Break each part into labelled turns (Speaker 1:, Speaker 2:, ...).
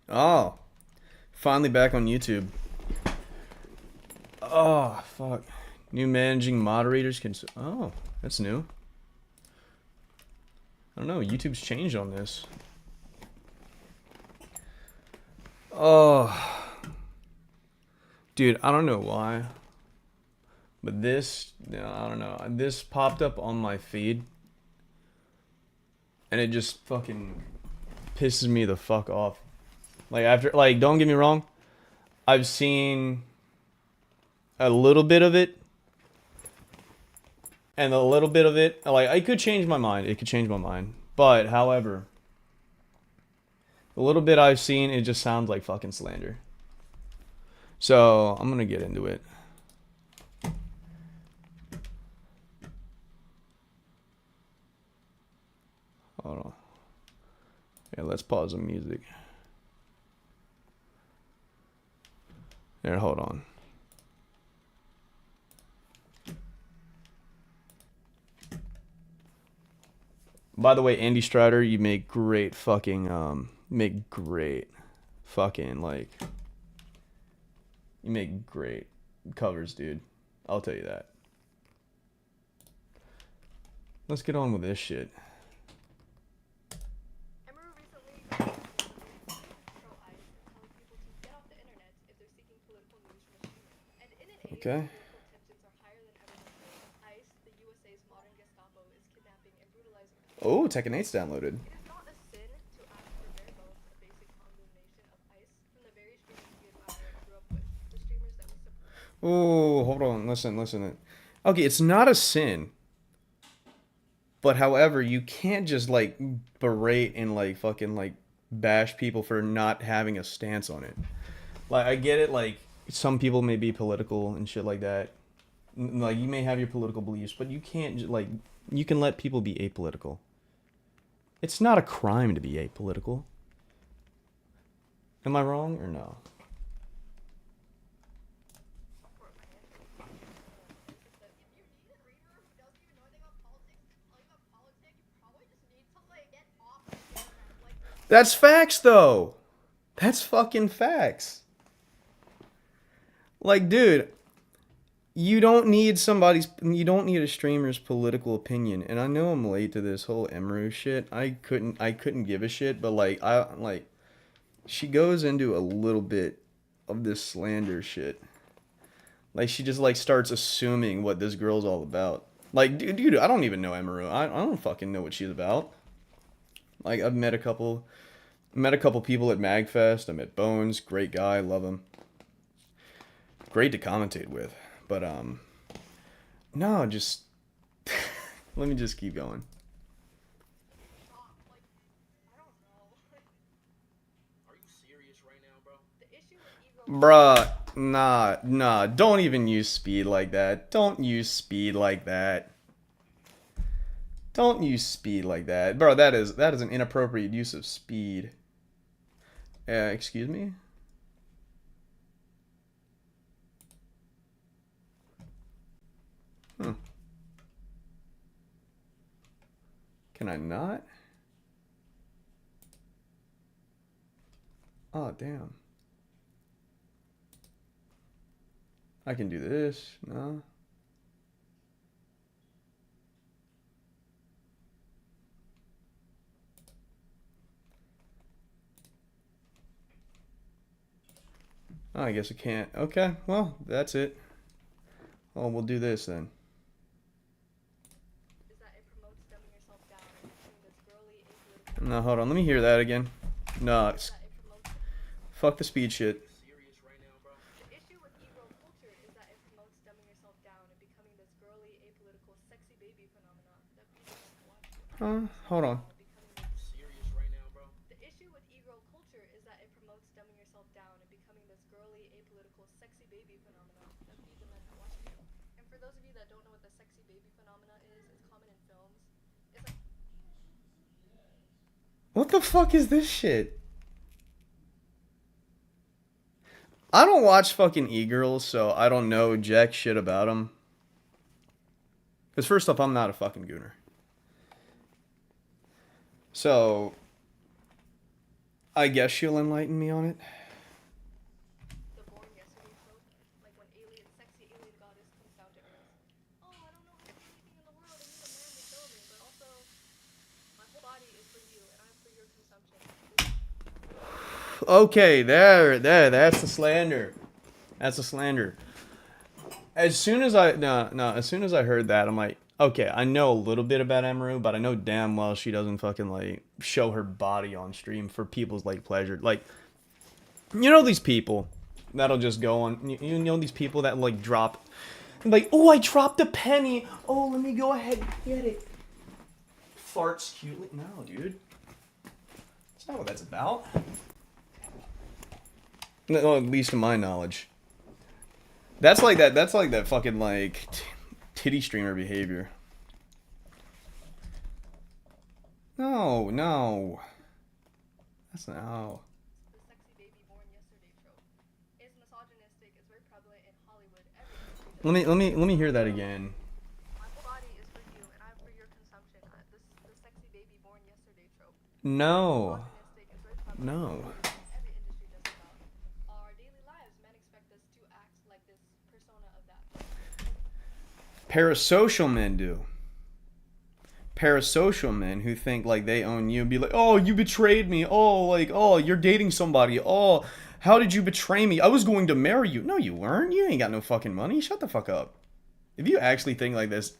Speaker 1: Oh, finally back on YouTube. Oh, fuck. New managing moderators can. Oh, that's new. I don't know. YouTube's changed on this. Oh, dude, I don't know why, but this, I don't know. This popped up on my feed, and it just fucking pisses me the fuck off. Like after, like, don't get me wrong, I've seen a little bit of it, and a little bit of it, like, I could change my mind. It could change my mind, but however, the little bit I've seen, it just sounds like fucking slander. So I'm gonna get into it. Hold on. Yeah, let's pause the music. There, hold on. By the way, Andy Strider, you make great fucking make great fucking, like, you make great covers, dude. I'll tell you that. Let's get on with this shit. Okay. Oh, Tekken 8's downloaded. Oh, hold on. Listen. Okay, it's not a sin. But however, you can't just, like, berate and, like, fucking, like, bash people for not having a stance on it. Like, I get it, like, some people may be political and shit like that. Like, you may have your political beliefs, but you can't, like, you can let people be apolitical. It's not a crime to be apolitical. Am I wrong or no? That's facts, though. That's fucking facts. Like, dude, you don't need a streamer's political opinion. And I know I'm late to this whole Emru shit. I couldn't give a shit, but, like, she goes into a little bit of this slander shit. Like, she just, like, starts assuming what this girl's all about. Like, dude, I don't even know Emru. I don't fucking know what she's about. Like, I've met a couple people at Magfest. I met Bones, great guy, love him. Great to commentate with. But no, just let me just keep going. Bruh, nah, don't even use speed like that. Don't use speed like that. Don't use speed like that. Bro, that is an inappropriate use of speed. Excuse me? Hmm. Can I not? Oh, damn. I can do this. No. Oh, I guess I can't. Okay, well, that's it. Oh, we'll do this then. No, hold on. Let me hear that again. No, fuck the speed shit. Hold on. What the fuck is this shit? I don't watch fucking e-girls, so I don't know jack shit about them. Because first off, I'm not a fucking gooner. So, I guess she'll enlighten me on it.
Speaker 2: The born yesterday trope, like when sexy alien goddess comes down to Earth. Oh, I don't know how to do anything in the world. I need a man to show me, but also my whole body is for you, and I'm for your consumption.
Speaker 1: Okay, that's the slander. That's the slander. As soon as I as soon as I heard that, I'm like, okay, I know a little bit about Emeru, but I know damn well she doesn't fucking like show her body on stream for people's like pleasure. Like, you know these people that'll just go on. You know these people that like drop, like, oh, I dropped a penny. Oh, let me go ahead and get it. Farts cutely. No, dude. That's not what that's about. No, at least to my knowledge. That's like that. That's like that fucking like titty streamer behavior. No, no. That's not. Oh.
Speaker 2: The sexy baby born yesterday trope is misogynistic. It's very prevalent in Hollywood.
Speaker 1: Let me hear that again.
Speaker 2: My whole body is for you, and I'm for your consumption. The sexy baby born yesterday trope.
Speaker 1: No.
Speaker 2: Misogynistic is very prevalent.
Speaker 1: No.
Speaker 2: Every industry does it about. Our daily lives, men expect us to act like this persona of that.
Speaker 1: Parasocial men do. Parasocial men who think like they own you and be like, oh, you betrayed me. Oh, like, oh, you're dating somebody. Oh, how did you betray me? I was going to marry you. No, you weren't. You ain't got no fucking money. Shut the fuck up. If you actually think like this,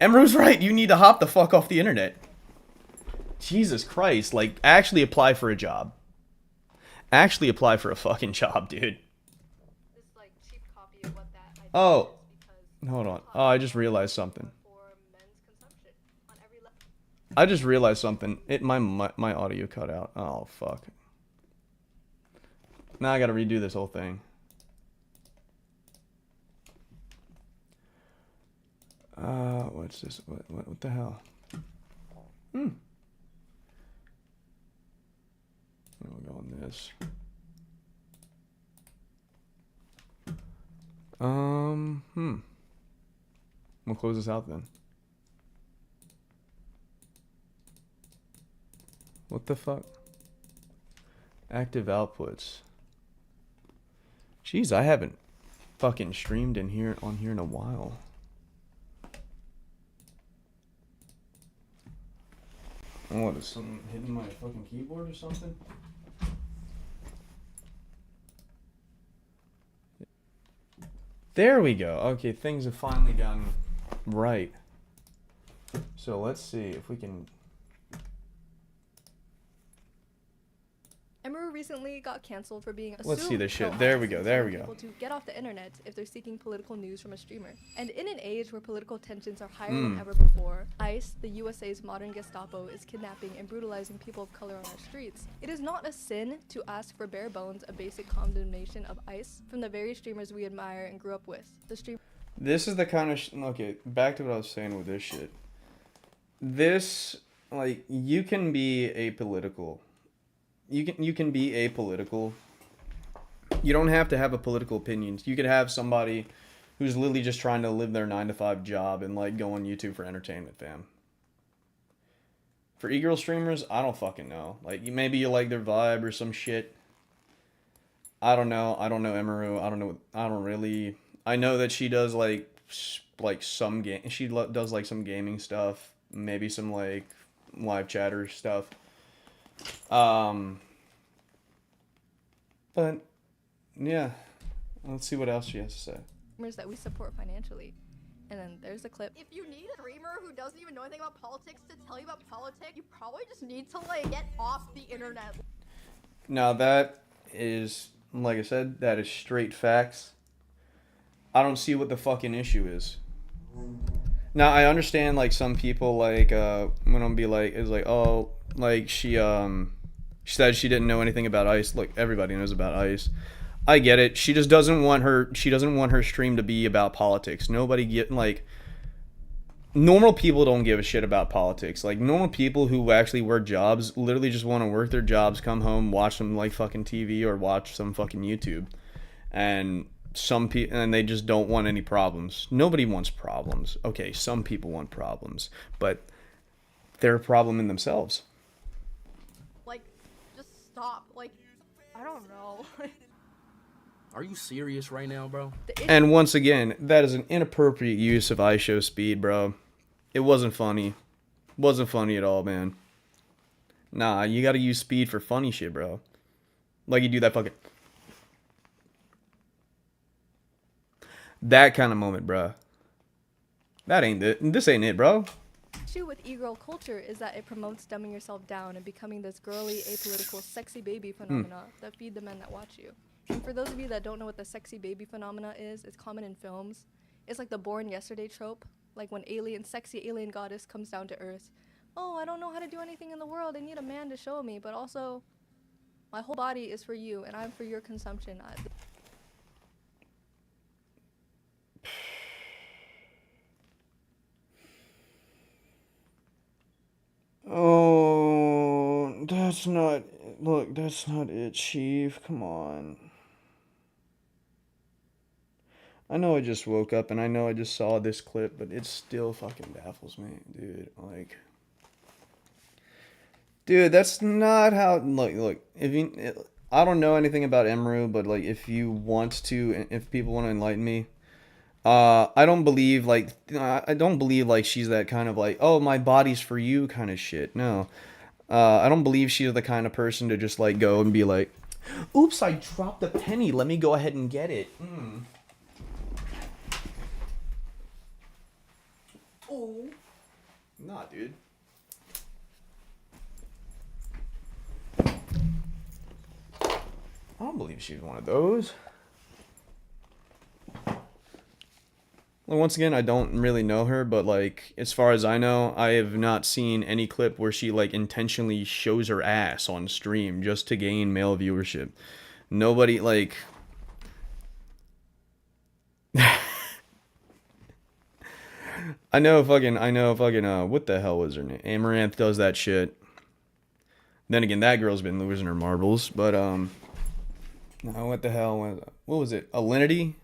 Speaker 1: Emeru's right. You need to hop the fuck off the internet. Jesus Christ. Like, actually apply for a job. Actually apply for a fucking job, dude.
Speaker 2: This like cheap copy of what that idea
Speaker 1: Oh.
Speaker 2: is because
Speaker 1: Hold on. Oh, I just realized something.
Speaker 2: for men's consumption on every level.
Speaker 1: I just realized something. My audio cut out. Oh fuck. Now I gotta redo this whole thing. What's this? What the hell? We'll go on this. We'll close this out then. What the fuck? Active outputs. Jeez, I haven't fucking streamed on here in a while. What, is something hitting my fucking keyboard or something? There we go. Okay, things have finally gotten right. So let's see if we can.
Speaker 2: Emeru recently got canceled for being assumed.
Speaker 1: Let's see this shit. There we go. There we go.
Speaker 2: People to get off the internet if they're seeking political news from a streamer. And in an age where political tensions are higher than ever before, ICE, the USA's modern Gestapo, is kidnapping and brutalizing people of color on our streets. It is not a sin to ask for bare bones a basic condemnation of ICE from the very streamers we admire and grew up with.
Speaker 1: This is the kind of okay. Back to what I was saying with this shit. This, like, you can be apolitical. You can be apolitical. You don't have to have a political opinions. You could have somebody who's literally just trying to live their 9-to-5 job and like go on YouTube for entertainment, fam. For e-girl streamers, I don't fucking know. Like, maybe you like their vibe or some shit. I don't know Emeru. I don't really. I know that she does like some game. She does like some gaming stuff. Maybe some like live chatter stuff. But yeah, let's see what else she has to say.
Speaker 2: That we support financially. And then there's a clip.
Speaker 3: If you need a streamer who doesn't even know anything about politics to tell you about politics, you probably just need to like get off the internet.
Speaker 1: Now that is, like I said, that is straight facts. I don't see what the fucking issue is. Now I understand like some people like when I'm be like is like, oh, like she said she didn't know anything about ICE. Look, everybody knows about ICE. I get it. She just doesn't want her stream to be about politics. Nobody normal people don't give a shit about politics. Like, normal people who actually work jobs literally just want to work their jobs, come home, watch some like fucking TV or watch some fucking YouTube. And they just don't want any problems. Nobody wants problems. Okay, some people want problems, but they're a problem in themselves.
Speaker 3: Like, just stop. Like, I don't know.
Speaker 4: Are you serious right now, bro?
Speaker 1: And once again, that is an inappropriate use of ISO speed, bro. It wasn't funny. Wasn't funny at all, man. Nah, you gotta use speed for funny shit, bro. Like you do that fucking... That kind of moment, bro. That ain't it. This ain't it, bro.
Speaker 2: issue with e-girl culture is that it promotes dumbing yourself down and becoming this girly, apolitical, sexy baby phenomena that feed the men that watch you. And for those of you that don't know what the sexy baby phenomena is, it's common in films. It's like the Born Yesterday trope, like when sexy alien goddess comes down to Earth. Oh, I don't know how to do anything in the world. I need a man to show me, but also, my whole body is for you, and I'm for your consumption.
Speaker 1: Oh, that's not... Look, that's not it, Chief. Come on. I know I just woke up and I know I just saw this clip, but it still fucking baffles me, dude. Like... Dude, that's not how... Look, if you... I don't know anything about Emru, but, like, if you want to... If people want to enlighten me... I don't believe, like... I don't believe, like, she's that kind of, like... Oh, my body's for you kind of shit. No. I don't believe she's the kind of person to just, like, go and be like... Oops, I dropped a penny. Let me go ahead and get it. Oh. Nah, dude. I don't believe she's one of those. Well, once again, I don't really know her, but, like, as far as I know, I have not seen any clip where she, like, intentionally shows her ass on stream just to gain male viewership. Nobody, like... I know fucking, what the hell was her name? Amaranth does that shit. Then again, that girl's been losing her marbles, but, no, what the hell what was it? Alinity?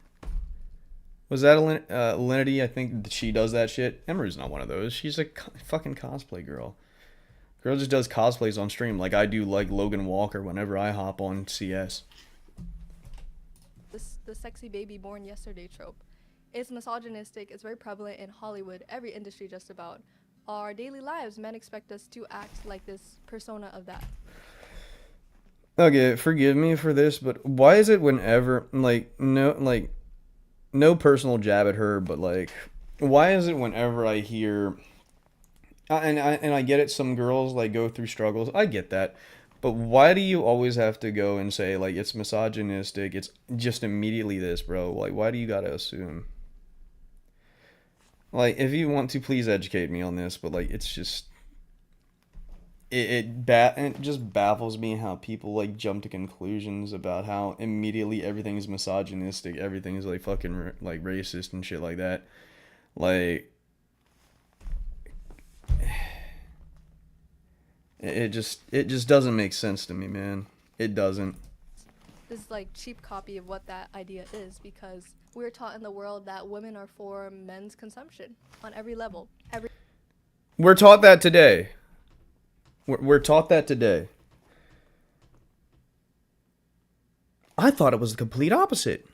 Speaker 1: Was that Alinity? I think she does that shit. Emery's not one of those. She's a fucking cosplay girl. Girl just does cosplays on stream like I do, like Logan Walker whenever I hop on CS.
Speaker 2: The sexy baby born yesterday trope. It's misogynistic, it's very prevalent in Hollywood, every industry just about. Our daily lives, men expect us to act like this persona of that.
Speaker 1: Okay, forgive me for this, but why is it whenever, no personal jab at her, but, like, why is it whenever I hear, and I get it, some girls, like, go through struggles, I get that, but why do you always have to go and say, like, it's misogynistic, it's just immediately this, bro, like, why do you gotta assume? Like, if you want to, please educate me on this, but, like, it's just... It just baffles me how people, like, jump to conclusions about how immediately everything's misogynistic, everything's, like, fucking, like, racist and shit like that. Like... It just doesn't make sense to me, man. It doesn't.
Speaker 2: This is, like, cheap copy of what that idea is, because we're taught in the world that women are for men's consumption on every level.
Speaker 1: We're taught that today. We're taught that today. I thought it was the complete opposite.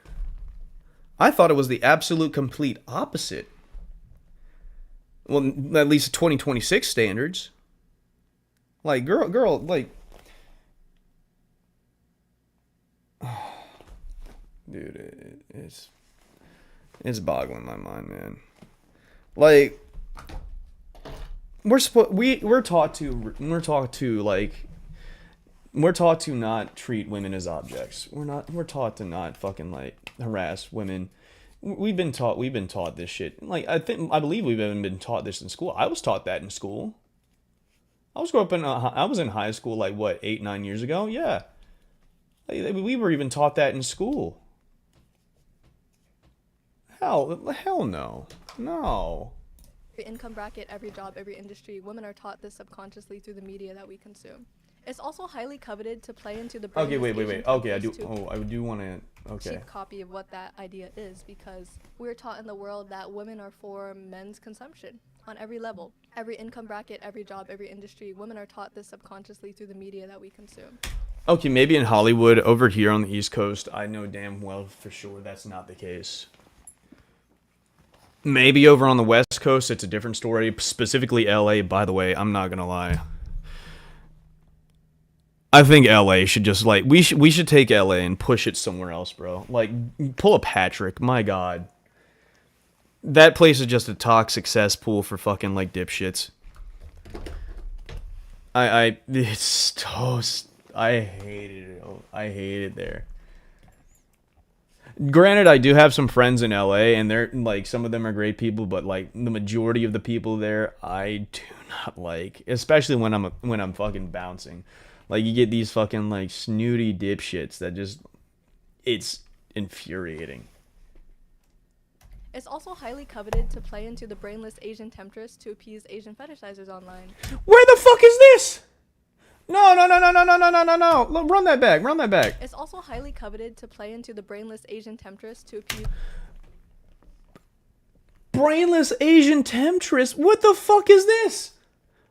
Speaker 1: I thought it was the absolute complete opposite. Well, at least 2026 standards. Like, girl, like... Dude, it's boggling my mind, man. Like... We're taught to not treat women as objects. We're taught to not fucking, like, harass women. We've been taught this shit. Like, I believe we've even been taught this in school. I was taught that in school. I was in high school, like, what, 8-9 years ago? Yeah. Like, we were even taught that in school. Hell no. No.
Speaker 2: Every income bracket, every job, every industry, women are taught this subconsciously through the media that we consume. It's also highly coveted to play into the
Speaker 1: Okay, wait. Okay, I do want to... Okay.
Speaker 2: Cheap copy of what that idea is, because we're taught in the world that women are for men's consumption on every level. Every income bracket, every job, every industry, women are taught this subconsciously through the media that we consume.
Speaker 1: Okay, maybe in Hollywood, over here on the East Coast, I know damn well for sure that's not the case. Maybe over on the West Coast, it's a different story. Specifically LA, by the way, I'm not gonna lie. I think LA should just like we should take LA and push it somewhere else, bro. Like pull a Patrick, my god. That place is just a toxic cesspool for fucking like dipshits. It's toast. I hated it. I hate it there. Granted, I do have some friends in LA, and they're like some of them are great people, but like the majority of the people there, I do not like, especially when I'm fucking bouncing. Like you get these fucking like snooty dipshits that just, it's infuriating.
Speaker 2: It's also highly coveted to play into the brainless Asian temptress to appease Asian fetishizers online.
Speaker 1: Where the fuck is this? No. Run that back.
Speaker 2: It's also highly coveted to play into the brainless Asian temptress to appease...
Speaker 1: Brainless Asian temptress? What the fuck is this?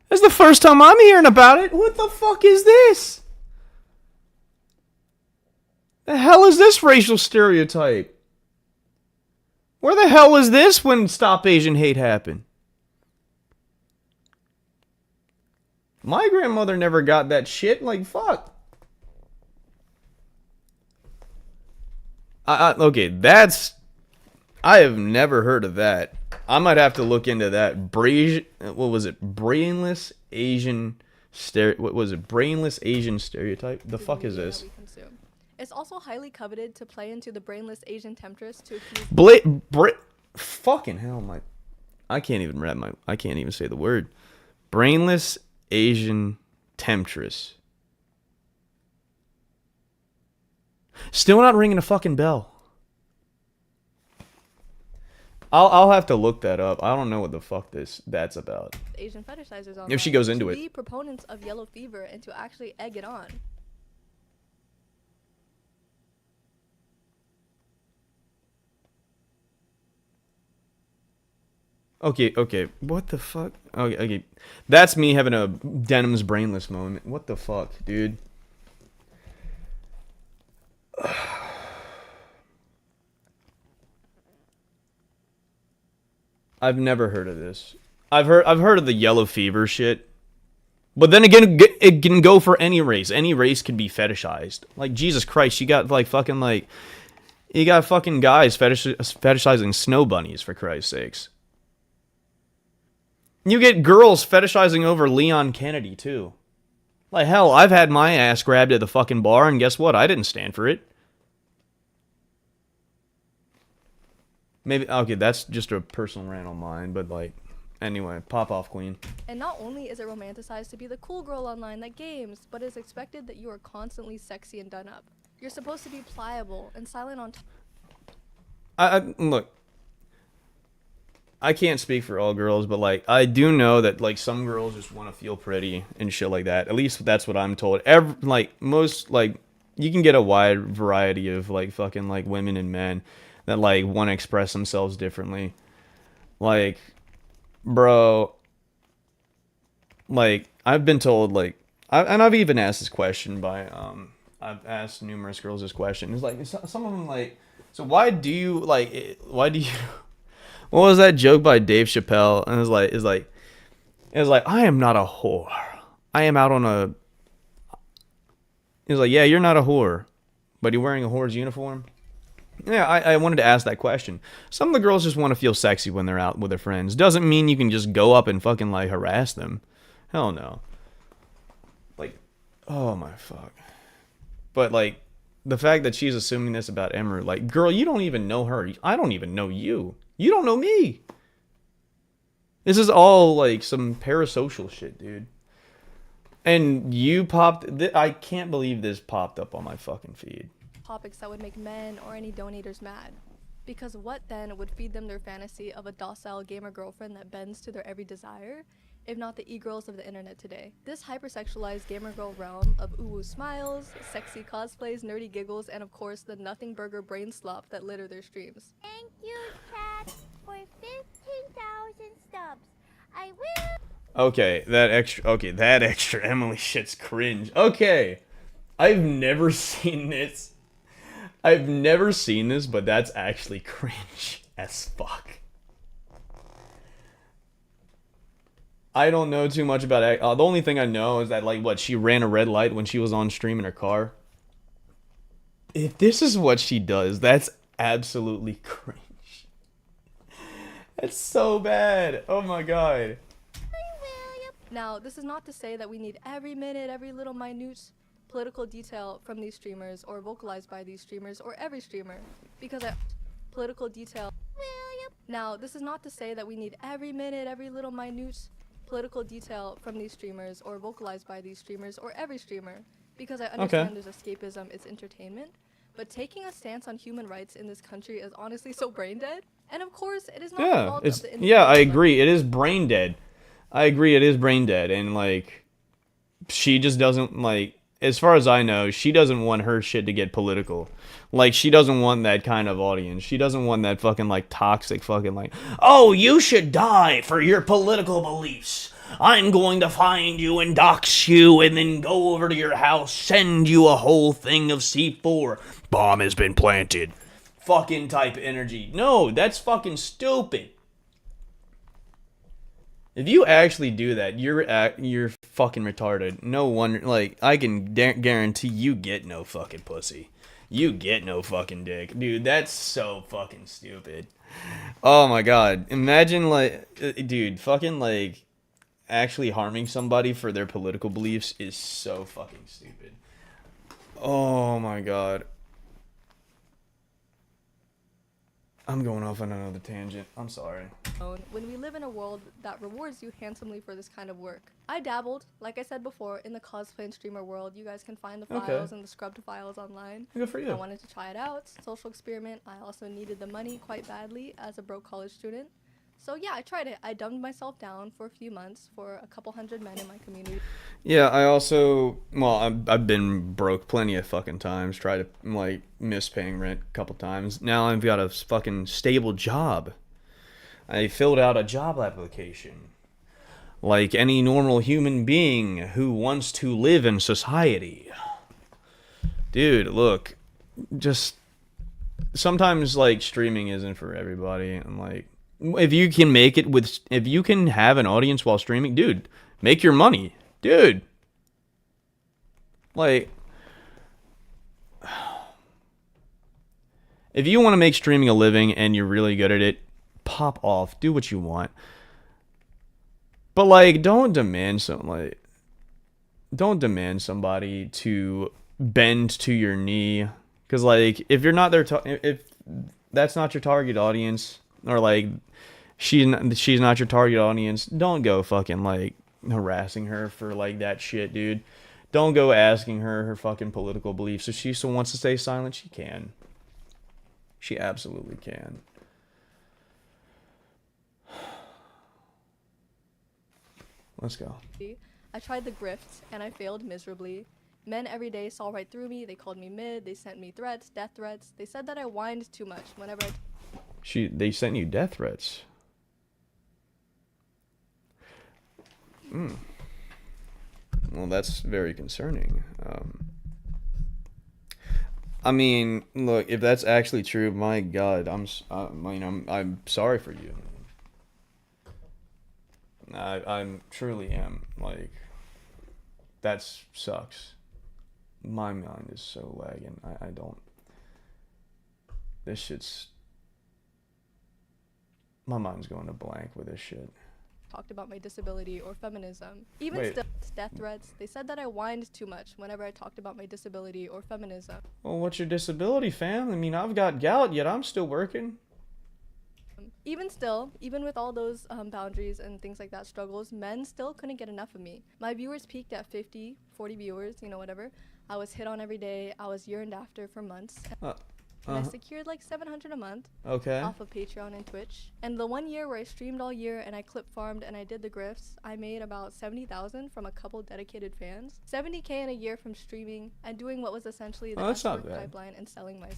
Speaker 1: That's the first time I'm hearing about it. What the fuck is this? The hell is this racial stereotype? Where the hell was this when Stop Asian Hate happened? My grandmother never got that shit. Like, fuck. Okay, that's... I have never heard of that. I might have to look into that. What was it? Brainless Asian... What was it? Brainless Asian stereotype? The fuck is this?
Speaker 2: It's also highly coveted to play into the brainless Asian temptress to appease...
Speaker 1: Fucking hell, I can't even say the word. Brainless Asian temptress. Still not ringing a fucking bell. I'll have to look that up. I don't know what the fuck that's about.
Speaker 2: Asian fetishizers online.
Speaker 1: If she goes into
Speaker 2: to
Speaker 1: it.
Speaker 2: be proponents of yellow fever and to actually egg it on.
Speaker 1: Okay. What the fuck? Okay. That's me having a Denim's brainless moment. What the fuck, dude? I've never heard of this. I've heard of the yellow fever shit. But then again, it can go for any race. Any race can be fetishized. Like, Jesus Christ, you got fucking guys fetishizing snow bunnies, for Christ's sakes. You get girls fetishizing over Leon Kennedy, too. Like, hell, I've had my ass grabbed at the fucking bar, and guess what? I didn't stand for it. Maybe, okay, that's just a personal rant on mine, but, like, anyway, pop off, queen.
Speaker 2: And not only is it romanticized to be the cool girl online that games, but it's expected that you are constantly sexy and done up. You're supposed to be pliable and silent on
Speaker 1: Look, I can't speak for all girls, but, like, I do know that, like, some girls just want to feel pretty and shit like that. At least that's what I'm told. Most, like, you can get a wide variety of, like, fucking, like, women and men that, like, want to express themselves differently. Like, bro, like, I've been told, like, and I've even asked this question by, I've asked numerous girls this question. It's like, some of them, like, so why do you, what was that joke by Dave Chappelle? And it was like, I am not a whore. I am out on a, he was like, yeah, you're not a whore, but you're wearing a whore's uniform. Yeah, I wanted to ask that question. Some of the girls just want to feel sexy when they're out with their friends. Doesn't mean you can just go up and fucking, like, harass them. Hell no. Like, oh my fuck. But, like, the fact that she's assuming this about Emery, like, girl, you don't even know her. I don't even know you. You don't know me. This is all, like, some parasocial shit, dude. And you popped... I can't believe this popped up on my fucking feed.
Speaker 2: topics that would make men or any donators mad. Because what then would feed them their fantasy of a docile gamer girlfriend that bends to their every desire, if not the e-girls of the internet today? This hypersexualized gamer girl realm of uwu smiles, sexy cosplays, nerdy giggles, and of course the nothing burger brain slop that litter their streams.
Speaker 5: Thank you, chat, for 15,000 subs. I will...
Speaker 1: Okay, that extra Emily shit's cringe. Okay. I've never seen this. I've never seen this, but that's actually cringe as fuck. I don't know too much about it. The only thing I know is that, like, what, she ran a red light when she was on stream in her car. If this is what she does, that's absolutely cringe. That's so bad. Oh my god.
Speaker 2: Now, this is not to say that we need every minute, every little minute political detail from these streamers or vocalized by these streamers or every streamer, because political detail. Now, this is not to say that we need every minute, every little minute political detail from these streamers or vocalized by these streamers or every streamer, because I understand there's escapism, it's entertainment, but taking a stance on human rights in this country is honestly so brain dead. And of course, it is not the fault of the
Speaker 1: Yeah, I agree. It is brain dead. I agree, it is brain dead, and like, she just doesn't, like, as far as I know, she doesn't want her shit to get political. Like, she doesn't want that kind of audience. She doesn't want that fucking, like, toxic fucking, like, oh, you should die for your political beliefs. I'm going to find you and dox you and then go over to your house, send you a whole thing of C4. Bomb has been planted. Fucking type energy. No, that's fucking stupid. If you actually do that, you're fucking retarded. No wonder, like, I can guarantee you get no fucking pussy. You get no fucking dick. Dude, that's so fucking stupid. Oh my god. Imagine, like, dude, fucking, like, actually harming somebody for their political beliefs is so fucking stupid. Oh my god. I'm going off on another tangent. I'm sorry.
Speaker 2: When we live in a world that rewards you handsomely for this kind of work. I dabbled, like I said before, in the cosplay and streamer world. You guys can find the files and the scrubbed files online.
Speaker 1: Good for you.
Speaker 2: I wanted to try it out. Social experiment. I also needed the money quite badly as a broke college student. So yeah, I tried it. I dumbed myself down for a few months for a couple hundred men in my community.
Speaker 1: Yeah, I also, well, I've been broke plenty of fucking times. Tried to, like, miss paying rent a couple times. Now I've got a fucking stable job. I filled out a job application. Like any normal human being who wants to live in society. Dude, look, just sometimes, like, streaming isn't for everybody. And, like, if you can make it with, if you can have an audience while streaming, dude, make your money. Dude. Like, if you want to make streaming a living and you're really good at it, pop off. Do what you want. But, like, don't demand somebody to bend to your knee. Because, like, if you're not their, if that's not your target audience, or, like, she's not your target audience, don't go fucking, like, harassing her for, like, that shit, dude. Don't go asking her fucking political beliefs. If she still wants to stay silent, she can. She absolutely can. Let's go.
Speaker 2: I tried the grift and I failed miserably. Men every day saw right through me. They called me mid. They sent me threats, death threats. They said that I whined too much whenever
Speaker 1: They sent you death threats. Well, that's very concerning. I mean, look, if that's actually true, my God, I'm sorry for you. I truly am. Like, that sucks. My mind is so lagging. I don't. This shit's. My mind's going to blank with this shit.
Speaker 2: talked about my disability or feminism. Even
Speaker 1: Wait.
Speaker 2: still, death threats, they said that I whined too much whenever I talked about my disability or feminism.
Speaker 1: Well, what's your disability, fam? I mean, I've got gout, yet I'm still working.
Speaker 2: Even still, even with all those boundaries and things like that, struggles, men still couldn't get enough of me. My viewers peaked at 50, 40 viewers, you know, whatever. I was hit on every day. I was yearned after for months. And I secured like $700 a month
Speaker 1: Okay.
Speaker 2: off of Patreon and Twitch. And the 1 year where I streamed all year and I clip farmed and I did the grifts, I made about 70,000 from a couple dedicated fans. 70K in a year from streaming and doing what was essentially the
Speaker 1: that's not
Speaker 2: network
Speaker 1: bad.
Speaker 2: pipeline and selling my.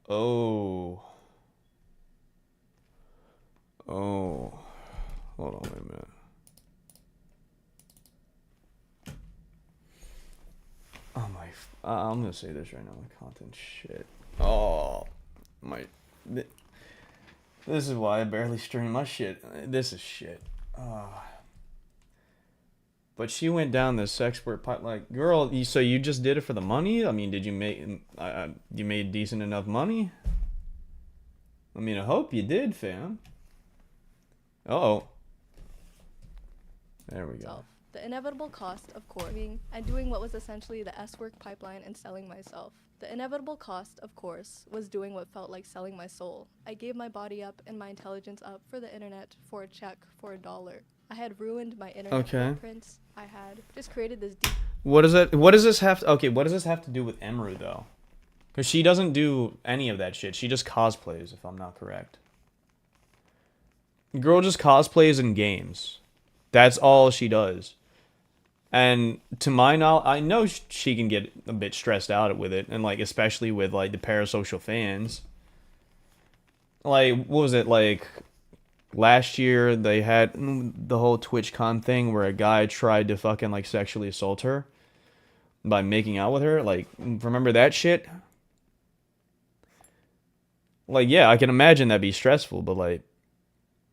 Speaker 1: Oh. Hold on, wait a minute. Oh my, I'm gonna say this right now. My content shit. Oh, my. This is why I barely stream my shit. This is shit. But she went down this expert pipe. Like, girl, so you just did it for the money? I mean, did you make? You made decent enough money? I mean, I hope you did, fam. Uh-oh. There we go.
Speaker 2: The inevitable cost of course, and doing what was essentially the S-work pipeline and selling myself. The inevitable cost, of course, was doing what felt like selling my soul. I gave my body up and my intelligence up for the internet, for a check, for $1. I had ruined my internet footprints. I had just created this deep...
Speaker 1: What does this have to... Okay, what does this have to do with Emru, though? Because she doesn't do any of that shit. She just cosplays, if I'm not correct. Girl just cosplays in games. That's all she does. And to my knowledge, I know she can get a bit stressed out with it. And, like, especially with, like, the parasocial fans. Like, what was it, like... Last year, they had the whole TwitchCon thing where a guy tried to fucking, like, sexually assault her by making out with her. Like, remember that shit? Like, yeah, I can imagine that'd be stressful, but, like,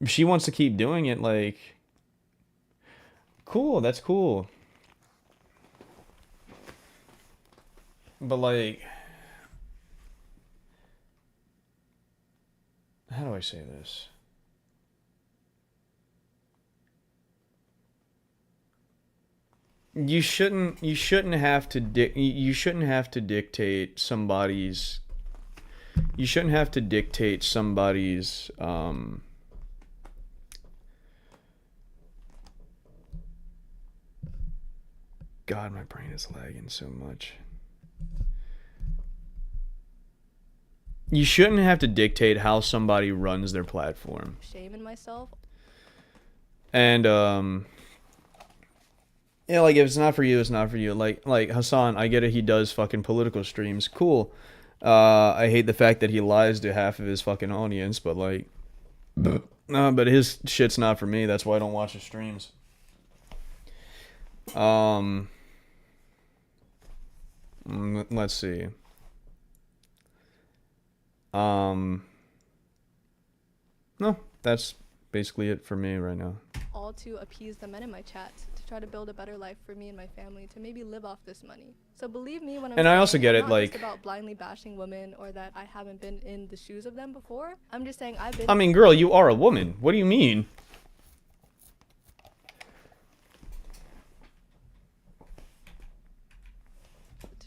Speaker 1: if she wants to keep doing it, like, cool, that's cool. But, like, how do I say this? You shouldn't have to dictate somebody's God, my brain is lagging so much. You shouldn't have to dictate how somebody runs their platform.
Speaker 2: Shame in myself.
Speaker 1: And yeah, like, if it's not for you, it's not for you. Like Hassan, I get it, he does fucking political streams. Cool. I hate the fact that he lies to half of his fucking audience, but, like, but his shit's not for me. That's why I don't watch his streams. Let's see. No, that's basically it for me right now.
Speaker 2: All to appease the men in my chat, to try to build a better life for me and my family, to maybe live off this money. So believe me when I'm
Speaker 1: And I also get it,
Speaker 2: not
Speaker 1: like,
Speaker 2: just about blindly bashing women or that I haven't been in the shoes of them before. I'm just saying I've been...
Speaker 1: I mean, girl, you are a woman. What do you mean?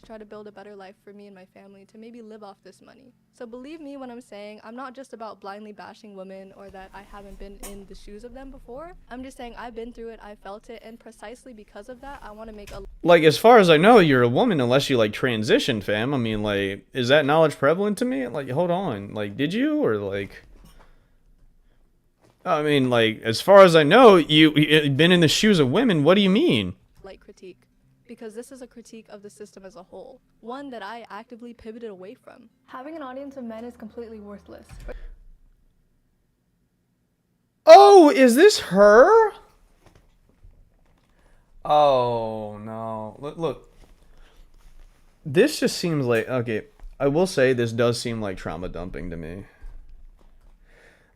Speaker 2: Try to build a better life for me and my family, to maybe live off this money. So believe me when I'm saying I'm not just about blindly bashing women or that I haven't been in the shoes of them before. I'm just saying I've been through it, I felt it, and precisely because of that, I want to make a...
Speaker 1: Like, as far as I know, you're a woman unless you, like, transition, fam. I mean, like, is that knowledge prevalent to me? Like, hold on. Like, did you? Or, like... I mean, like, as far as I know, you've been in the shoes of women. What do you mean?
Speaker 2: Light critique. Because this is a critique of the system as a whole, one that I actively pivoted away from. Having an audience of men is completely worthless.
Speaker 1: Oh, is this her? Oh, no. Look. This just seems like... Okay, I will say this does seem like trauma dumping to me.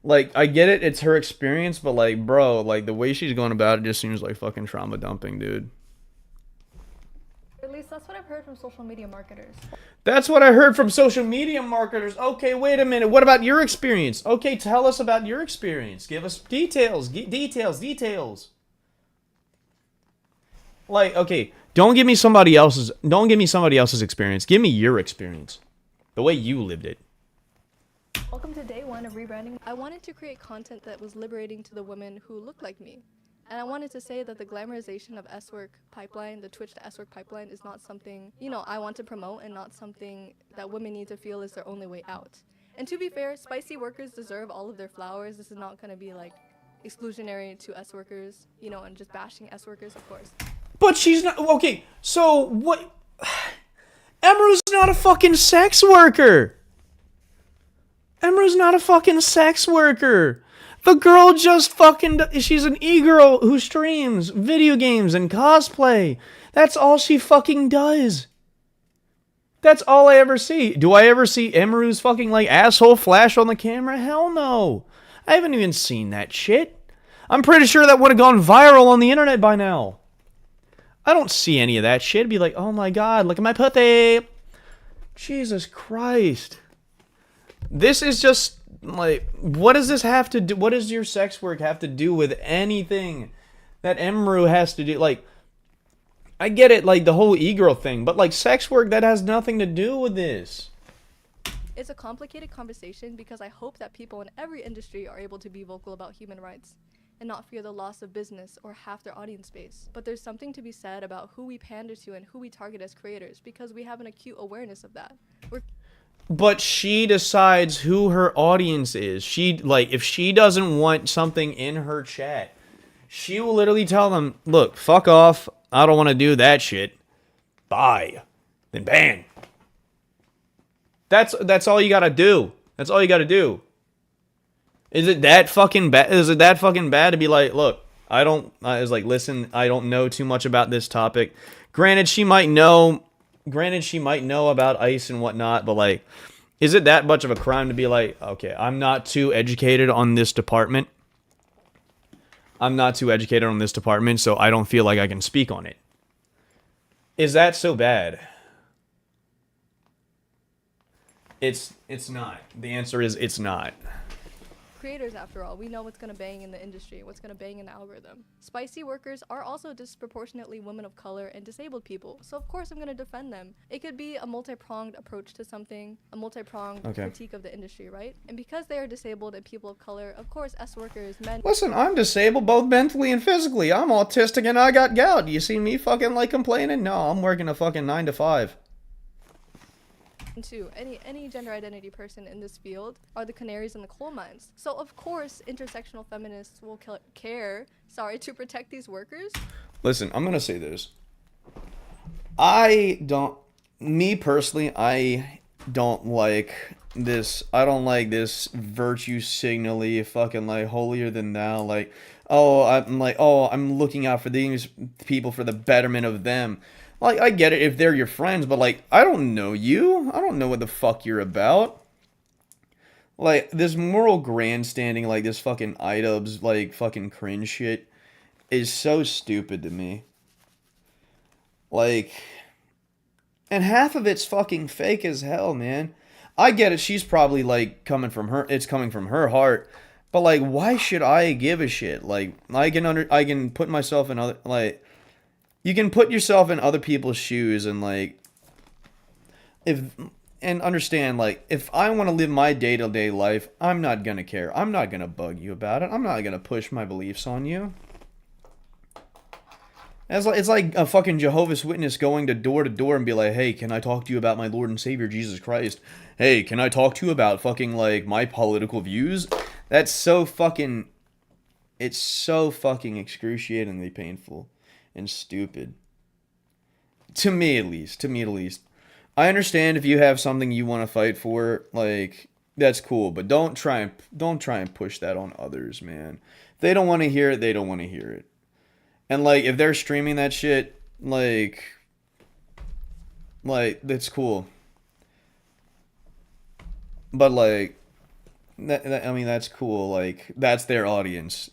Speaker 1: Like, I get it, it's her experience, but, like, bro, like, the way she's going about it just seems like fucking trauma dumping, dude.
Speaker 2: At least that's what I've heard from social media marketers.
Speaker 1: That's what I heard from social media marketers. Okay, wait a minute. What about your experience? Okay, tell us about your experience. Give us details. Details. Like, okay, don't give me somebody else's experience. Give me your experience. The way you lived it.
Speaker 2: Welcome to day one of rebranding. I wanted to create content that was liberating to the women who look like me. And I wanted to say that the glamorization of S-work pipeline, the Twitch to S-work pipeline, is not something, you know, I want to promote and not something that women need to feel is their only way out. And to be fair, spicy workers deserve all of their flowers. This is not going to be, like, exclusionary to S-workers, you know, and just bashing S-workers, of course.
Speaker 1: But she's not... Okay, so what... Emru's not a fucking sex worker. Emru's not a fucking sex worker. The girl just fucking, she's an e-girl who streams video games and cosplay. That's all she fucking does. That's all I ever see. Do I ever see Emeru's fucking like asshole flash on the camera? Hell no. I haven't even seen that shit. I'm pretty sure that would have gone viral on the internet by now. I don't see any of that shit. It'd be like, oh my god, look at my pussy. Jesus Christ. This is just like, what does this have to do? What does your sex work have to do with anything that Emeru has to do? Like, I get it, like the whole e-girl thing, but like sex work, that has nothing to do with this.
Speaker 2: It's a complicated conversation because I hope that people in every industry are able to be vocal about human rights and not fear the loss of business or half their audience base. But there's something to be said about who we pander to and who we target as creators because we have an acute awareness of that.
Speaker 1: But she decides who her audience is. She, like, if she doesn't want something in her chat, she will literally tell them, look, fuck off. I don't want to do that shit. Bye. Then ban. That's all you gotta do. That's all you gotta do. Is it that fucking bad? Is it that fucking bad to be like, look, I don't, I was like, listen, I don't know too much about this topic. Granted, she might know about ICE and whatnot, but like, is it that much of a crime to be like, okay, I'm not too educated on this department. I'm not too educated on this department, so I don't feel like I can speak on it. Is that so bad? It's not. The answer is it's not.
Speaker 2: Creators, after all, we know what's going to bang in the industry, what's going to bang in the algorithm. Spicy workers are also disproportionately women of color and disabled people, so of course I'm going to defend them. It could be a multi-pronged approach to something, a multi-pronged critique of the industry, right? And because they are disabled and people of color, of course S workers, men...
Speaker 1: Listen, I'm disabled both mentally and physically. I'm autistic and I got gout. You see me fucking like complaining? No, I'm working a fucking 9 to 5.
Speaker 2: To any gender identity person in this field are the canaries in the coal mines. So of course intersectional feminists will care to protect these workers.
Speaker 1: Listen, I'm gonna say this. Me personally, I don't like this. I don't like this virtue signally fucking like holier than thou. Like, I'm looking out for these people for the betterment of them. Like, I get it if they're your friends, but, like, I don't know you. I don't know what the fuck you're about. Like, this moral grandstanding, like, this fucking iDubbbz, like, fucking cringe shit is so stupid to me. Like, and half of it's fucking fake as hell, man. I get it, she's probably, like, coming from her heart. But, like, why should I give a shit? Like, I can put myself in other, like... You can put yourself in other people's shoes and like understand, like, if I want to live my day-to-day life, I'm not gonna care. I'm not gonna bug you about it. I'm not gonna push my beliefs on you. It's like a fucking Jehovah's Witness going to door and be like, hey, can I talk to you about my Lord and Savior Jesus Christ? Hey, can I talk to you about fucking like my political views? That's so fucking, it's so fucking excruciatingly painful. And stupid. To me at least. I understand if you have something you want to fight for, like, that's cool, but don't try and push that on others, man. If they don't want to hear it, they don't want to hear it. And like, if they're streaming that shit, like that's cool. But like I mean, that's cool, like that's their audience.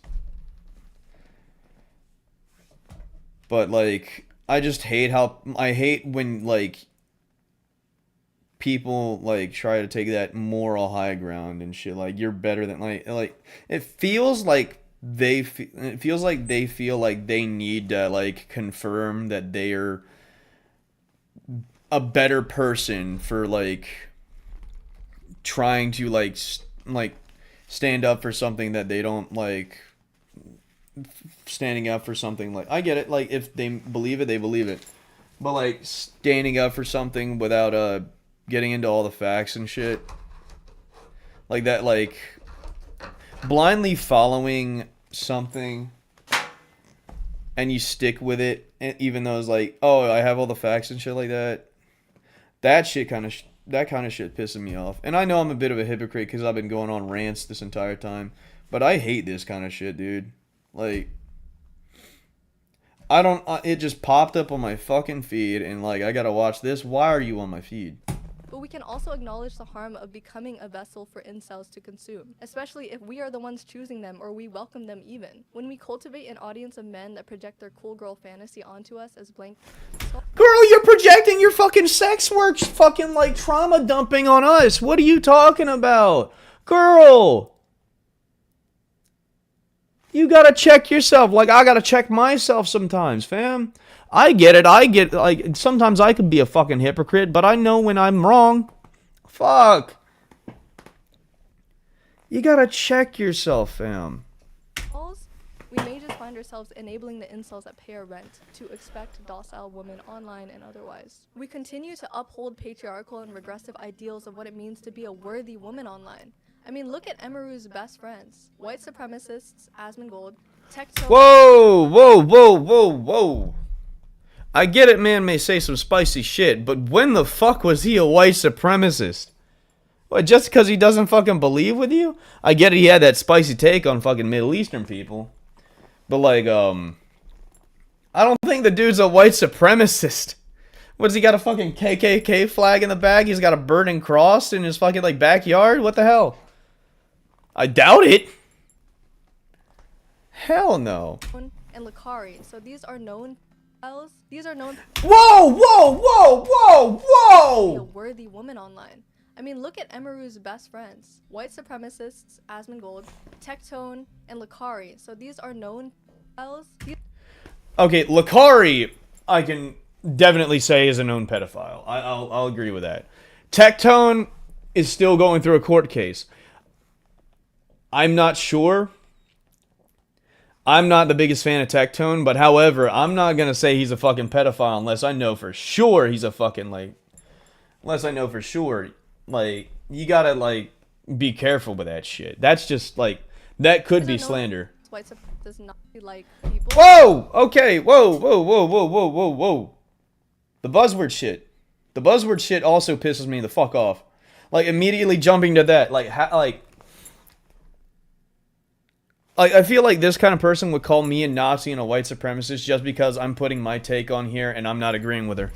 Speaker 1: But, like, I just hate I hate when, like, people, like, try to take that moral high ground and shit. Like, you're better than, like, it feels like they feel like they need to, like, confirm that they're a better person for, like, trying to, like, stand up for something that they don't, like... Standing up for something, like, I get it, like, if they believe it, they believe it, but like standing up for something without getting into all the facts and shit like that, like blindly following something and you stick with it even though it's like, oh, I have all the facts and shit like that, that kind of shit pissing me off. And I know I'm a bit of a hypocrite because I've been going on rants this entire time, But I hate this kind of shit, dude. Like, I don't. It just popped up on my fucking feed, and like, I gotta watch this. Why are you on my feed?
Speaker 2: But we can also acknowledge the harm of becoming a vessel for incels to consume, especially if we are the ones choosing them or we welcome them even. When we cultivate an audience of men that project their cool girl fantasy onto us as blank.
Speaker 1: Girl, you're projecting your fucking sex work, fucking like trauma dumping on us. What are you talking about? Girl! You gotta check yourself. Like, I gotta check myself sometimes, fam. I get it. Like, sometimes I could be a fucking hypocrite, but I know when I'm wrong. Fuck. You gotta check yourself, fam.
Speaker 2: We may just find ourselves enabling the incels that pay our rent to expect docile women online and otherwise. We continue to uphold patriarchal and regressive ideals of what it means to be a worthy woman online. I mean, look at Emaru's best friends. White supremacists, Asmongold, Tecto...
Speaker 1: Whoa. I get it, man may say some spicy shit, but when the fuck was he a white supremacist? What, just because he doesn't fucking believe with you? I get it, he had that spicy take on fucking Middle Eastern people. But like, I don't think the dude's a white supremacist. What, does he got a fucking KKK flag in the back? He's got a burning cross in his fucking like backyard? What the hell? I doubt it. Hell no.
Speaker 2: And Lakari. So these are known files. These are known.
Speaker 1: Whoa!
Speaker 2: A worthy woman online. I mean, look at Emaru's best friends. White supremacists, Asmongold, Tectone, and Lakari. So these are known files.
Speaker 1: Okay, Lakari, I can definitely say is a known pedophile. I'll agree with that. Tectone is still going through a court case. I'm not sure. I'm not the biggest fan of Tectone, but however, I'm not gonna say he's a fucking pedophile unless I know for sure he's a fucking like. Unless I know for sure. Like, you gotta, like, be careful with that shit. That's just, like, that could be slander.
Speaker 2: White supremacy does not like people.
Speaker 1: Whoa! Okay, whoa. The buzzword shit. The buzzword shit also pisses me the fuck off. Like, immediately jumping to that. Like, I feel like this kind of person would call me a Nazi and a white supremacist just because I'm putting my take on here and I'm not agreeing with her.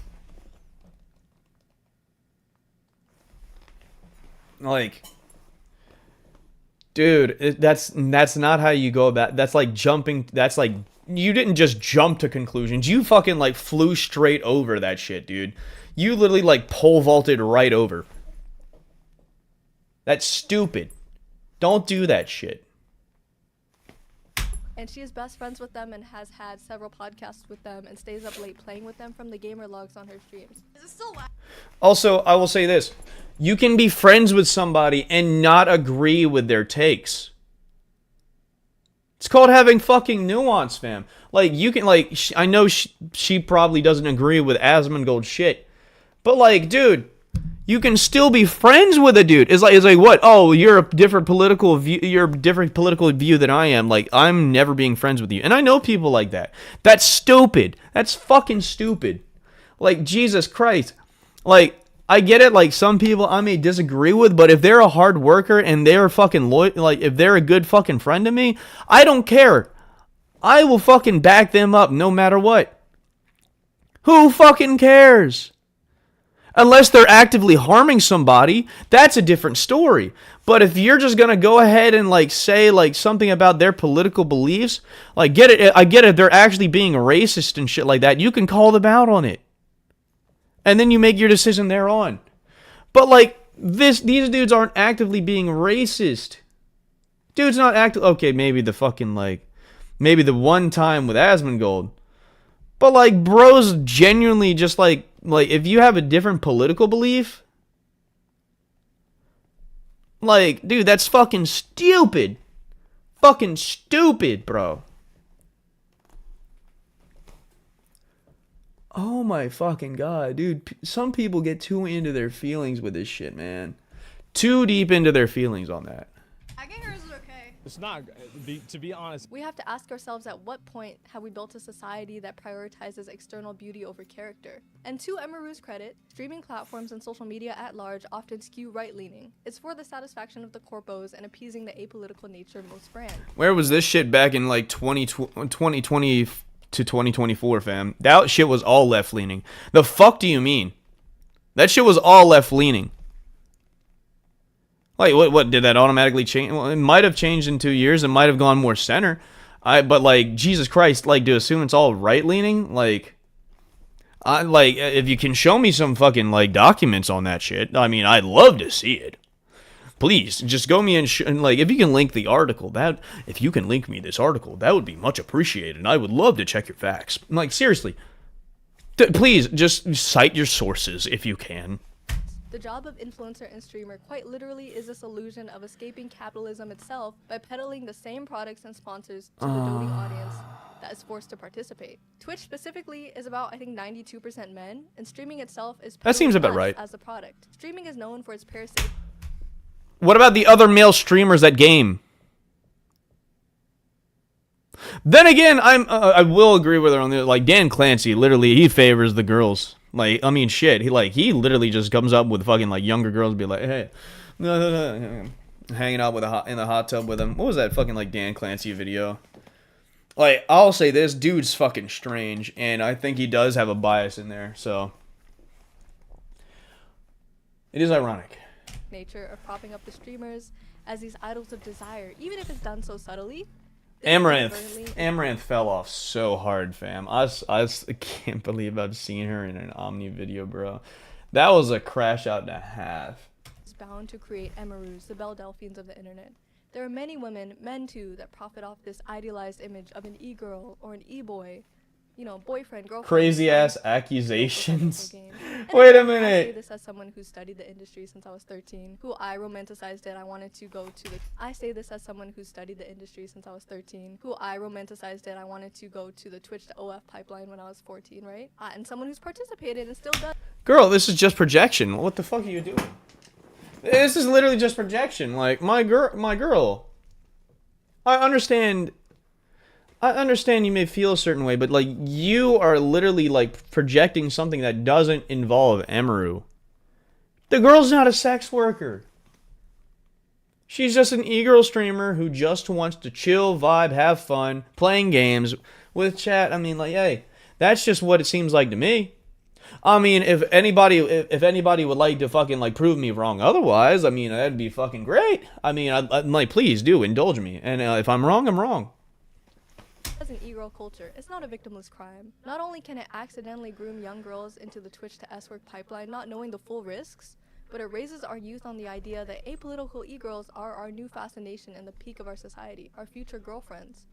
Speaker 1: Like, dude, that's not how you go about. That's like jumping. That's like, you didn't just jump to conclusions. You fucking like flew straight over that shit, dude. You literally like pole vaulted right over. That's stupid. Don't do that shit.
Speaker 2: And she is best friends with them and has had several podcasts with them and stays up late playing with them from the gamer logs on her streams.
Speaker 3: Is it still live?
Speaker 1: Also, I will say this. You can be friends with somebody and not agree with their takes. It's called having fucking nuance, fam. Like, you can, like, I know she probably doesn't agree with Asmongold shit. But, like, dude, you can still be friends with a dude. It's like what? Oh, you're a different political view. You're a different political view than I am. Like, I'm never being friends with you. And I know people like that. That's stupid. That's fucking stupid. Like, Jesus Christ. Like, I get it, like, some people I may disagree with, but if they're a hard worker and they're fucking loyal, like, if they're a good fucking friend to me, I don't care. I will fucking back them up no matter what. Who fucking cares? Unless they're actively harming somebody, that's a different story. But if you're just gonna go ahead and, like, say, like, something about their political beliefs, like, I get it, they're actually being racist and shit like that, you can call them out on it. And then you make your decision thereon. But, like, these dudes aren't actively being racist. Dude's not okay, maybe the fucking, like, maybe the one time with Asmongold. But, like, bro's genuinely just, like, if you have a different political belief, like, dude, that's fucking stupid. Fucking stupid, bro. Oh my fucking god, dude. Some people get too into their feelings with this shit, man. Too deep into their feelings on that.
Speaker 3: I think hers is okay.
Speaker 5: It's not, to be honest.
Speaker 2: We have to ask ourselves, at what point have we built a society that prioritizes external beauty over character? And to Emaru's credit, streaming platforms and social media at large often skew right-leaning. It's for the satisfaction of the corpos and appeasing the apolitical nature of most brands.
Speaker 1: Where was this shit back in like 2020 to 2024, fam? That shit was all left-leaning. The fuck do you mean? That shit was all left-leaning. Like, what did that automatically change? Well, it might have changed in 2 years. It might have gone more center. But like, Jesus Christ, like, to assume it's all right-leaning, like, if you can show me some fucking like documents on that shit, I mean, I'd love to see it. Please, just go me and like, if you can link the article, if you can link me this article, that would be much appreciated. And I would love to check your facts. Like, seriously, please just cite your sources if you can.
Speaker 2: The job of influencer and streamer quite literally is this illusion of escaping capitalism itself by peddling the same products and sponsors to the doting audience that is forced to participate. Twitch specifically is about, I think, 92% men, and streaming itself is
Speaker 1: That seems about
Speaker 2: us
Speaker 1: right.
Speaker 2: as a product. Streaming is known for its parasitic.
Speaker 1: What about the other male streamers that game? Then again, I will agree with her on the, like, Dan Clancy, literally, he favors the girls. Like, I mean, shit, he literally just comes up with fucking, like, younger girls and be like, hey, hanging out with in the hot tub with him. What was that fucking, like, Dan Clancy video? Like, I'll say this, dude's fucking strange, and I think he does have a bias in there, so. It is ironic.
Speaker 2: Nature of propping up the streamers as these idols of desire, even if it's done so subtly.
Speaker 1: Amaranth fell off so hard, fam. I can't believe I've seen her in an Omni video, bro. That was a crash out and a half.
Speaker 2: It's bound to create Emarus, the Belle Delphines of the internet. There are many women, men too, that profit off this idealized image of an e-girl or an e-boy. You know, boyfriend, girlfriend.
Speaker 1: Crazy ass accusations.
Speaker 2: Wait
Speaker 1: a
Speaker 2: I say
Speaker 1: minute.
Speaker 2: this as someone who studied the industry since I was 13, who I romanticized it. I wanted to go to the. I say this as someone who studied the industry since I was 13, who I romanticized it. I wanted to go to the Twitch to OF pipeline when I was 14, right? And someone who's participated and still does.
Speaker 1: Girl, this is just projection. What the fuck are you doing? This is literally just projection. Like, my girl. I understand you may feel a certain way, but, like, you are literally, like, projecting something that doesn't involve Emaru. The girl's not a sex worker. She's just an e-girl streamer who just wants to chill, vibe, have fun, playing games with chat. I mean, like, hey, that's just what it seems like to me. I mean, if anybody would like to fucking, like, prove me wrong otherwise, I mean, that'd be fucking great. I mean, I'm like, please do indulge me. And if I'm wrong, I'm wrong.
Speaker 2: As an e-girl culture, it's not a victimless crime. Not only can it accidentally groom young girls into the Twitch to S-work pipeline not knowing the full risks, but it raises our youth on the idea that apolitical e-girls are our new fascination and the peak of our society, our future girlfriends.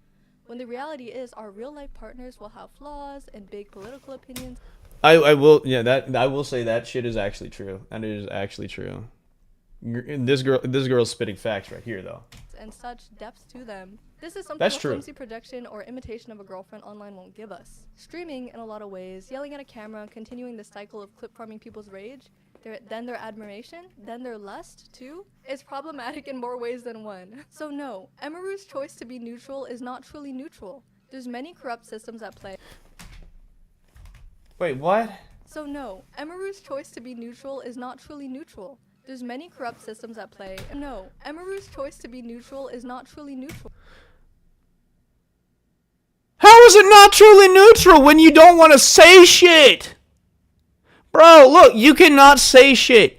Speaker 2: When the reality is our real-life partners will have flaws and big political opinions.
Speaker 1: I will say that shit is actually true. That is actually true. This girl's spitting facts right here, though.
Speaker 2: And such depth to them. This is something
Speaker 1: That's
Speaker 2: a
Speaker 1: true.
Speaker 2: flimsy projection or imitation of a girlfriend online won't give us. Streaming, in a lot of ways, yelling at a camera, continuing the cycle of clip farming people's rage, then their admiration, then their lust, too, is problematic in more ways than one. So no, Emaru's choice to be neutral is not truly neutral. There's many corrupt systems at play.
Speaker 1: Wait, what?
Speaker 2: So no, Emaru's choice to be neutral is not truly neutral. There's many corrupt systems at play. No, Emaru's choice to be neutral is not truly neutral.
Speaker 1: How is it not truly neutral when you don't want to say shit? Bro, look, you cannot say shit.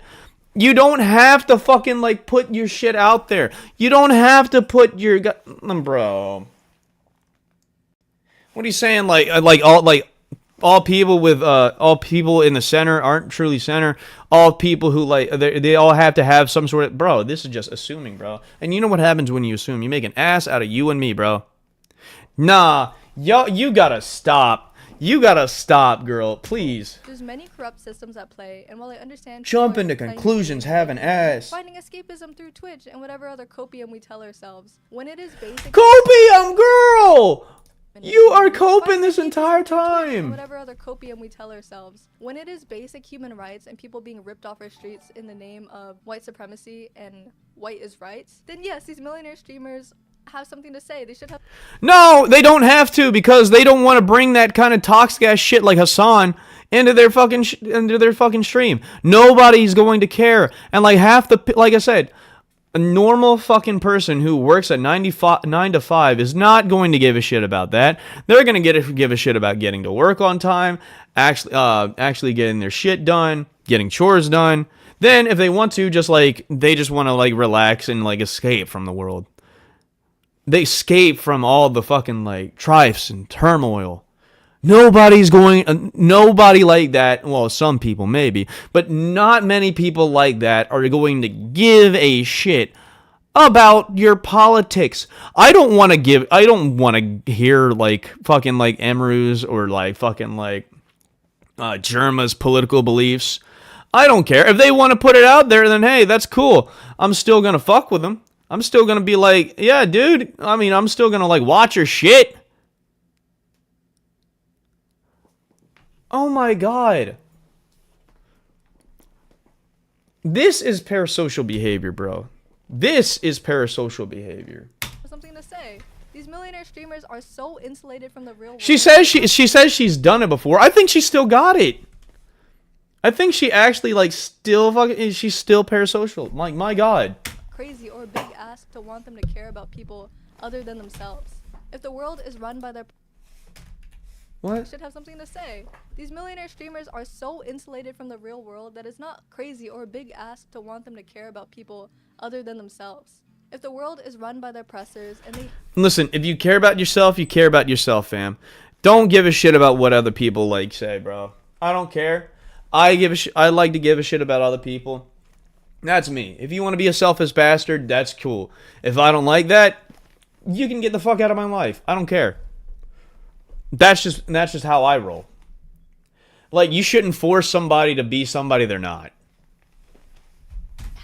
Speaker 1: You don't have to fucking, like, put your shit out there. You don't have to put your... Bro. What are you saying? All people in the center aren't truly center. All people who, like, they all have to have some sort of... Bro, this is just assuming, bro. And you know what happens when you assume? You make an ass out of you and me, bro. Nah, you gotta stop. You gotta stop, girl. Please.
Speaker 2: There's many corrupt systems at play, and while I understand...
Speaker 1: Jump into conclusions, have an ass.
Speaker 2: Finding escapism through Twitch and whatever other copium we tell ourselves. When it is basic...
Speaker 1: Copium, girl! You are coping this entire time.
Speaker 2: Whatever other copium we tell ourselves. When it is basic human rights and people being ripped off our streets in the name of white supremacy and white is right, then yes, these millionaire streamers have something to say. They should have.
Speaker 1: No, they don't have to because they don't want to bring that kind of toxic ass shit like Hassan into their fucking stream. Nobody's going to care, and like like I said, a normal fucking person who works at 9 to 5 is not going to give a shit about that. They're going to give a shit about getting to work on time, actually getting their shit done, getting chores done. Then if they want to, they just want to like relax and like escape from the world. They escape from all the fucking like trifes and turmoil. Nobody like that. Well, some people maybe, but not many people like that are going to give a shit about your politics. I don't want to hear like fucking like Emru's or like fucking like Germa's political beliefs. I don't care. If they want to put it out there, then hey, that's cool. I'm still going to fuck with them. I'm still going to be like, yeah, dude. I mean, I'm still going to like watch your shit. Oh my god. This is parasocial behavior, bro. This is parasocial behavior.
Speaker 2: Something to say. These millionaire streamers are so insulated from the real world.
Speaker 1: She says she's done it before. I think she still got it. I think she actually like still fucking she's still parasocial. Like my god.
Speaker 2: Crazy or big ask to want them to care about people other than themselves. If the world is run by their
Speaker 1: What?
Speaker 2: should have something to say. These millionaire streamers are so insulated from the real world that it's not crazy or a big ask to want them to care about people other than themselves. If the world is run by their oppressors and they
Speaker 1: Listen, if you care about yourself, you care about yourself, fam. Don't give a shit about what other people like say, bro. I don't care. I like to give a shit about other people. That's me. If you want to be a selfish bastard, that's cool. If I don't like that, you can get the fuck out of my life. I don't care. That's just how I roll. Like, you shouldn't force somebody to be somebody they're not.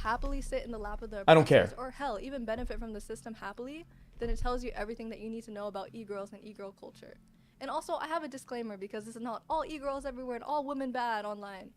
Speaker 2: happily sit in the lap of the
Speaker 1: I don't care.
Speaker 2: oppressors, or hell, even benefit from the system happily, then it tells you everything that you need to know about e-girls and e-girl culture. And also, I have a disclaimer because this is not all e-girls everywhere and all women bad online.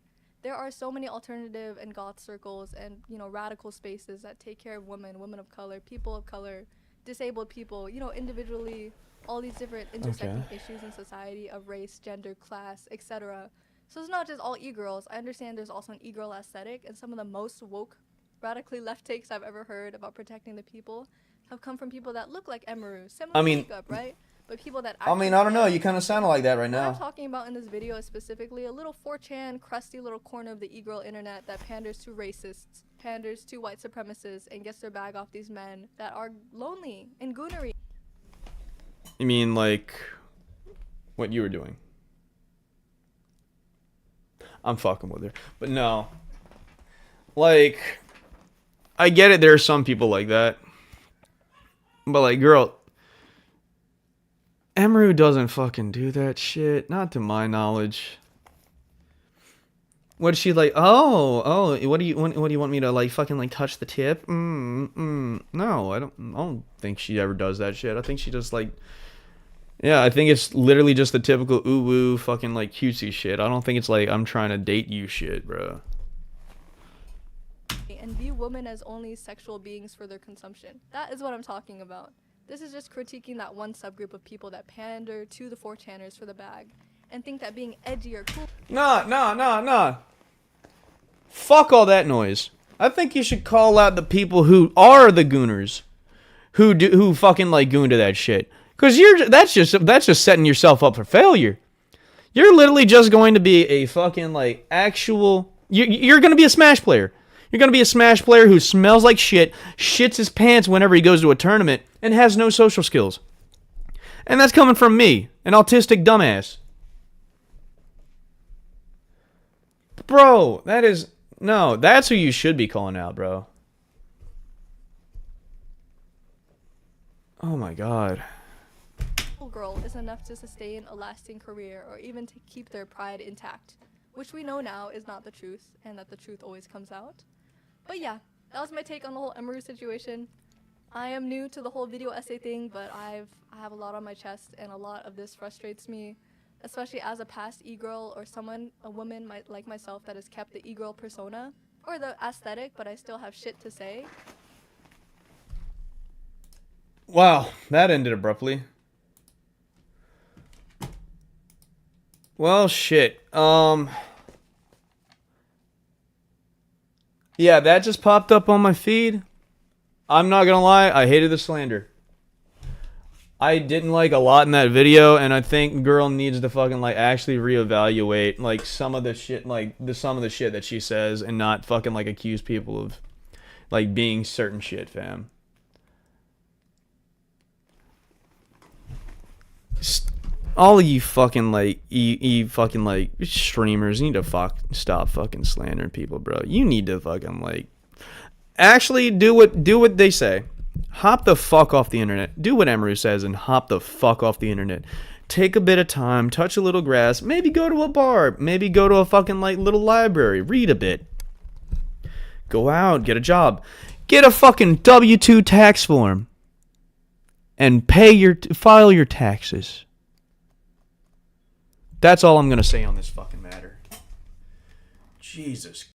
Speaker 2: There are so many alternative and goth circles and, you know, radical spaces that take care of women, women of color, people of color, disabled people, you know, individually, all these different intersecting issues in society of race, gender, class, etc. So it's not just all e-girls. I understand there's also an e-girl aesthetic, and some of the most woke, radically left takes I've ever heard about protecting the people have come from people that look like Emeru, similar makeup, right? But people that
Speaker 1: I mean, I don't know. You kind of sounded like that right
Speaker 2: what I'm
Speaker 1: now.
Speaker 2: talking about in this video is specifically a little 4chan, crusty little corner of the e-girl internet that panders to racists, panders to white supremacists, and gets their bag off these men that are lonely and goonery.
Speaker 1: You mean like what you were doing? I'm fucking with her. But no. Like, I get it, there are some people like that. But like, girl, Emeru doesn't fucking do that shit. Not to my knowledge. What's she like? Oh, what do you want me to like fucking like touch the tip? No, I don't think she ever does that shit. I think she just like, yeah, I think it's literally just the typical ooh woo fucking like cutesy shit. I don't think it's like I'm trying to date you shit, bro.
Speaker 2: And view women as only sexual beings for their consumption. That is what I'm talking about. This is just critiquing that one subgroup of people that pander to the 4chaners for the bag and think that being edgy or cool.
Speaker 1: Nah. Fuck all that noise. I think you should call out the people who are the gooners, who fucking like goon to that shit. Cause that's just setting yourself up for failure. You're literally just going to be a fucking like actual. You're gonna be a Smash player. You're gonna be a Smash player who smells like shit, shits his pants whenever he goes to a tournament, and has no social skills. And that's coming from me, an autistic dumbass. Bro, that's who you should be calling out, bro. Oh my god.
Speaker 2: Girl is enough to sustain a lasting career or even to keep their pride intact, which we know now is not the truth and that the truth always comes out. But yeah, that was my take on the whole Emeru situation. I am new to the whole video essay thing, but I have a lot on my chest and a lot of this frustrates me, especially as a past e-girl or a woman like myself that has kept the e-girl persona or the aesthetic, but I still have shit to say.
Speaker 1: Wow, that ended abruptly. Well, shit. Yeah, that just popped up on my feed. I'm not gonna lie, I hated the slander. I didn't like a lot in that video, and I think girl needs to fucking like actually reevaluate like some of the shit, like some of the shit that she says, and not fucking like accuse people of like being certain shit, fam. All of you fucking like you fucking like streamers, you need to stop fucking slandering people, bro. You need to fucking like actually do what they say. Hop the fuck off the internet. Do what Emery says and hop the fuck off the internet. Take a bit of time, touch a little grass, maybe go to a bar, maybe go to a fucking like little library, read a bit. Go out, get a job. Get a fucking W-2 tax form and file your taxes. That's all I'm going to say on this fucking matter. Jesus